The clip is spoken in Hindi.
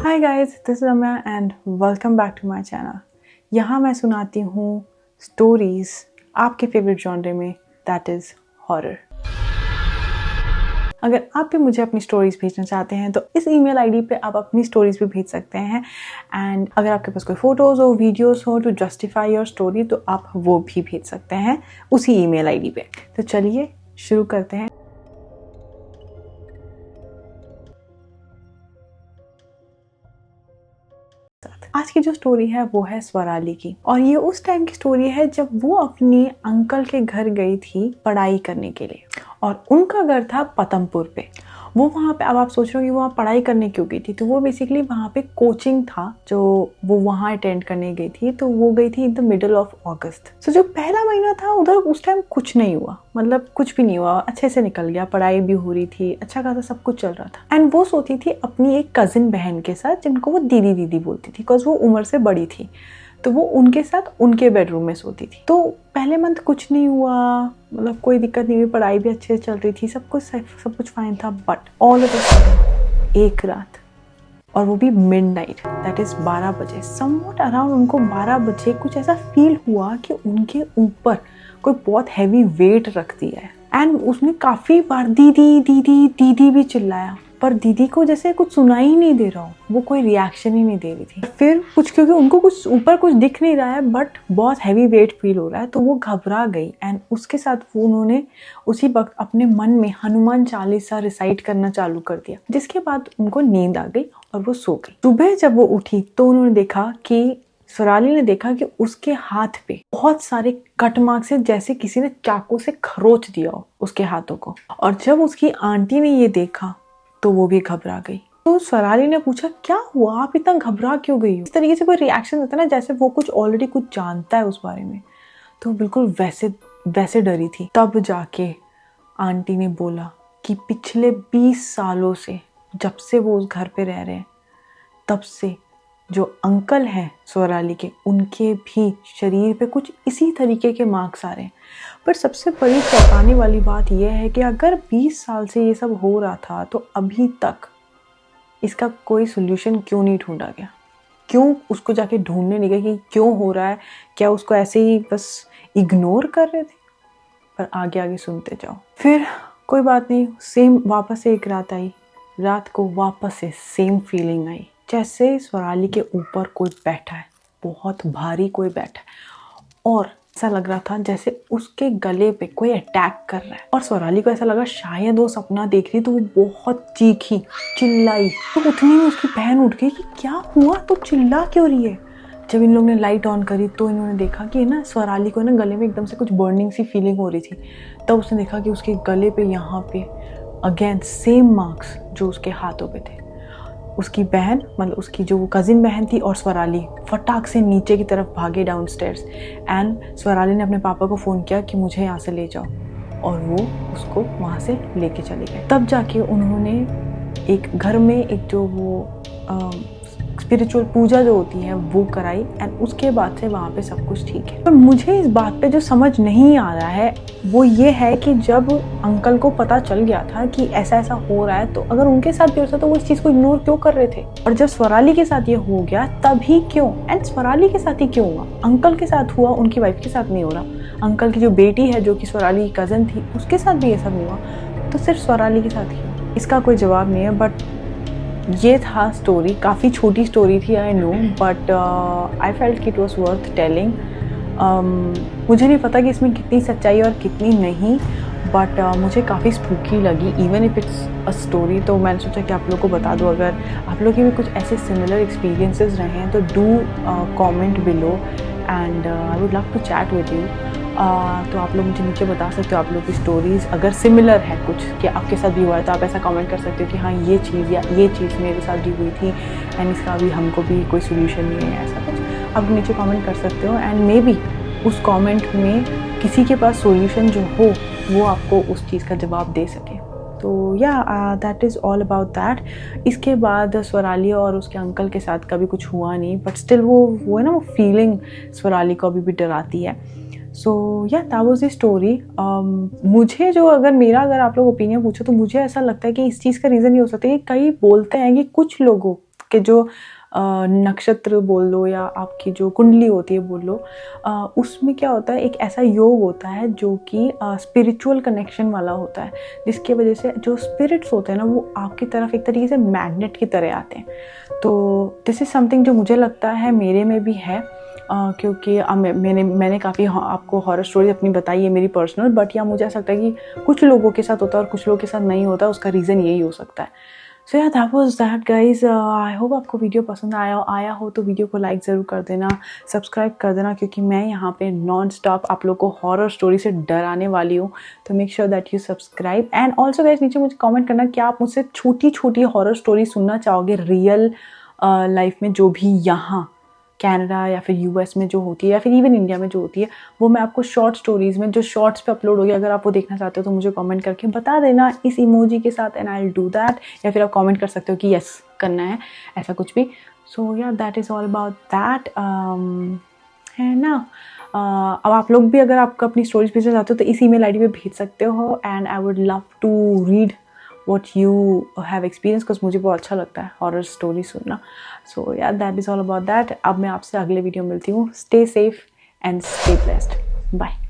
Hi guys, this is Ramya and welcome back to my channel. यहाँ मैं सुनाती हूँ स्टोरीज आपके फेवरेट जॉनर में, दैट इज़ हॉरर। अगर आप भी मुझे अपनी स्टोरीज भेजना चाहते हैं तो इस ईमेल आईडी पे आप अपनी स्टोरीज भी भेज सकते हैं। एंड अगर आपके पास कोई फोटोज़ हो, वीडियोस हो टू जस्टिफाई योर स्टोरी तो आप वो भी भेज सकते हैं उसी ईमेल आईडी पे। तो चलिए शुरू करते हैं। आज की जो स्टोरी है वो है स्वराली की, और ये उस टाइम की स्टोरी है जब वो अपने अंकल के घर गई थी पढ़ाई करने के लिए, और उनका घर था पतमपुर पे। वो वहाँ पे, अब आप सोच रहे हो कि वो वहाँ पढ़ाई करने क्यों गई थी, तो वो बेसिकली वहाँ पे कोचिंग था जो वो वहाँ अटेंड करने गई थी। तो वो गई थी in the middle of August. So जो पहला महीना था उधर उस टाइम कुछ नहीं हुआ, मतलब कुछ भी नहीं हुआ, अच्छे से निकल गया। पढ़ाई भी हो रही थी, अच्छा खासा सब कुछ चल रहा था। एंड वो सोती थी अपनी एक कजिन बहन के साथ, जिनको वो दीदी दीदी बोलती थी बिकॉज वो उम्र से बड़ी थी। तो वो उनके साथ उनके बेडरूम में सोती थी। तो पहले मंथ कुछ नहीं हुआ, मतलब कोई दिक्कत नहीं हुई, पढ़ाई भी अच्छे से चल रही थी, सब कुछ फाइन था। But all of a sudden एक रात, और वो भी मिडनाइट, दैट इज 12 बजे, समवॉट अराउंड उनको 12 बजे कुछ ऐसा फील हुआ कि उनके ऊपर कोई बहुत हैवी वेट रख दिया है। एंड उसने काफी बार दीदी दीदी दीदी भी चिल्लाया, पर दीदी को जैसे कुछ सुनाई ही नहीं दे रहा हो, वो कोई रिएक्शन ही नहीं दे रही थी। फिर कुछ, क्योंकि उनको कुछ ऊपर कुछ दिख नहीं रहा है बट बहुत हैवी वेट फील हो रहा है, तो वो घबरा गई। एंड उसके साथ वो उन्होंने उसी वक्त अपने मन में हनुमान चालीसा रिसाइट करना चालू कर दिया, जिसके बाद उनको नींद आ गई और वो सो गई। सुबह जब वो उठी तो उन्होंने देखा कि स्वराली ने देखा कि उसके हाथ पे बहुत सारे कट मार्क्स है, जैसे किसी ने चाकू से खरोच दिया हो उसके हाथों को। और जब उसकी आंटी ने ये देखा तो वो भी घबरा गई। तो स्वराली ने पूछा, क्या हुआ, आप इतना घबरा क्यों गई हो? इस तरीके से कोई रिएक्शन देता है ना, जैसे वो कुछ ऑलरेडी कुछ जानता है उस बारे में। तो बिल्कुल वैसे डरी थी। तब जाके आंटी ने बोला कि पिछले 20 सालों से, जब से वो उस घर पे रह रहे हैं, तब से जो अंकल हैं स्वराली के, उनके भी शरीर पे कुछ इसी तरीके के मार्क्स आ रहे हैं। पर सबसे बड़ी चौंकाने वाली बात यह है कि अगर 20 साल से ये सब हो रहा था तो अभी तक इसका कोई सोल्यूशन क्यों नहीं ढूंढा गया? क्यों उसको जाके ढूंढने नहीं गए कि क्यों हो रहा है? क्या उसको ऐसे ही बस इग्नोर कर रहे थे? पर आगे आगे सुनते जाओ। फिर कोई बात नहीं, सेम वापस से एक रात आई। रात को वापस से सेम फीलिंग आई, जैसे स्वराली के ऊपर कोई बैठा है, बहुत भारी कोई बैठा है, और ऐसा लग रहा था जैसे उसके गले पे कोई अटैक कर रहा है। और स्वराली को ऐसा लगा शायद वो सपना देख रही, तो वो बहुत चीखी, चिल्लाई। तो उतनी में उसकी बहन उठ गई कि क्या हुआ, तो चिल्ला क्यों रही है? जब इन लोगों ने लाइट ऑन करी तो इन्होंने देखा कि ना स्वराली को ना गले में एकदम से कुछ बर्निंग सी फीलिंग हो रही थी। तब उसने देखा कि उसके गले पे यहाँ पे अगेन सेम मार्क्स जो उसके हाथों पे थे। उसकी बहन, मतलब उसकी जो कजिन बहन थी, और स्वराली फटाक से नीचे की तरफ भागे डाउनस्टेयर्स। एंड स्वराली ने अपने पापा को फ़ोन किया कि मुझे यहाँ से ले जाओ, और वो उसको वहाँ से लेके चले गए। तब जाके उन्होंने एक घर में एक जो वो स्पिरिचुअल पूजा जो होती है वो कराई, एंड उसके बाद से वहाँ पे सब कुछ ठीक है। पर मुझे इस बात पे जो समझ नहीं आ रहा है वो ये है कि जब अंकल को पता चल गया था कि ऐसा ऐसा हो रहा है, तो अगर उनके साथ भी हो रहा था तो वो इस चीज़ को इग्नोर क्यों कर रहे थे? और जब स्वराली के साथ ये हो गया तभी क्यों? एंड स्वराली के साथ ही क्यों हुआ? अंकल के साथ हुआ, उनकी वाइफ के साथ नहीं हो रहा। अंकल की जो बेटी है, जो कि स्वराली की कज़न थी, उसके साथ भी ये सब हुआ, तो सिर्फ स्वराली के साथ ही? इसका कोई जवाब नहीं है। बट ये था स्टोरी, काफ़ी छोटी स्टोरी थी, I know, but I felt कि इट वॉज वर्थ टेलिंग। मुझे नहीं पता कि इसमें कितनी सच्चाई और कितनी नहीं, बट मुझे काफ़ी स्पूकी लगी, even if it's a story. तो मैंने सोचा कि आप लोग को बता दूँ, अगर आप लोग के भी कुछ ऐसे सिमिलर एक्सपीरियंसेस रहे हैं तो do comment below, and I would love to chat with you. तो आप लोग मुझे नीचे बता सकते हो आप लोग की स्टोरीज़ अगर सिमिलर है कुछ, कि आपके साथ भी हुआ है, तो आप ऐसा कमेंट कर सकते हो कि हाँ ये चीज़ या ये चीज़ मेरे साथ भी हुई थी एंड इसका अभी हमको भी कोई सोल्यूशन नहीं है, ऐसा कुछ आप नीचे कमेंट कर सकते हो। एंड मे बी उस कमेंट में किसी के पास सोल्यूशन जो हो वो आपको उस चीज़ का जवाब दे सके। तो या that is all about that. इसके बाद स्वराली और उसके अंकल के साथ कभी कुछ हुआ नहीं, बट स्टिल वो है ना, वो फीलिंग स्वराली को अभी भी डराती है। सो yeah that was the story. मुझे जो, अगर आप लोग ओपिनियन पूछो तो मुझे ऐसा लगता है कि इस चीज़ का रीज़न ये हो सकता है कि कई बोलते हैं कि कुछ लोगों आपके जो नक्षत्र बोल लो या आपकी जो कुंडली होती है बोल लो, उसमें क्या होता है, एक ऐसा योग होता है जो कि स्पिरिचुअल कनेक्शन वाला होता है, जिसकी वजह से जो स्पिरिट्स होते हैं ना वो आपकी तरफ एक तरीके से मैग्नेट की तरह आते हैं। तो दिस इज़ समथिंग जो मुझे लगता है मेरे में भी है, क्योंकि मैंने काफ़ी आपको हॉरर स्टोरी अपनी बताई है मेरी पर्सनल, बट या मुझे ऐसा लगता है कि कुछ लोगों के साथ होता है और कुछ लोगों के साथ नहीं होता, उसका रीज़न यही हो सकता है। सो yeah that was that guys. I hope आपको वीडियो पसंद आया हो तो वीडियो को लाइक ज़रूर कर देना, सब्सक्राइब कर देना, क्योंकि मैं यहाँ पे नॉन स्टॉप आप लोग को हॉरर स्टोरी से डराने वाली हूँ। तो make sure that you subscribe and also guys नीचे मुझे कमेंट करना कि आप मुझसे छोटी छोटी हॉरर स्टोरी सुनना चाहोगे रियल लाइफ में, जो भी यहाँ कनाडा या फिर यूएस में जो होती है या फिर इवन इंडिया में जो होती है, वो मैं आपको शॉर्ट स्टोरीज़ में जो शॉर्ट्स पे अपलोड हो गया, अगर आप वो देखना चाहते हो तो मुझे कमेंट करके बता देना इस इमोजी के साथ and I will do that. या फिर आप कमेंट कर सकते हो कि यस करना है, ऐसा कुछ भी। सो yeah that is all about that, है ना। अब आप लोग भी अगर आपको अपनी स्टोरीज भेजना चाहते हो तो इस ईमेल आईडी पे भेज सकते हो and I would love to read what you have experienced, because मुझे बहुत अच्छा लगता है हॉरर स्टोरी सुनना। So yeah that is all about that. अब मैं आपसे अगले वीडियो में मिलती हूँ। Stay safe and stay blessed. Bye.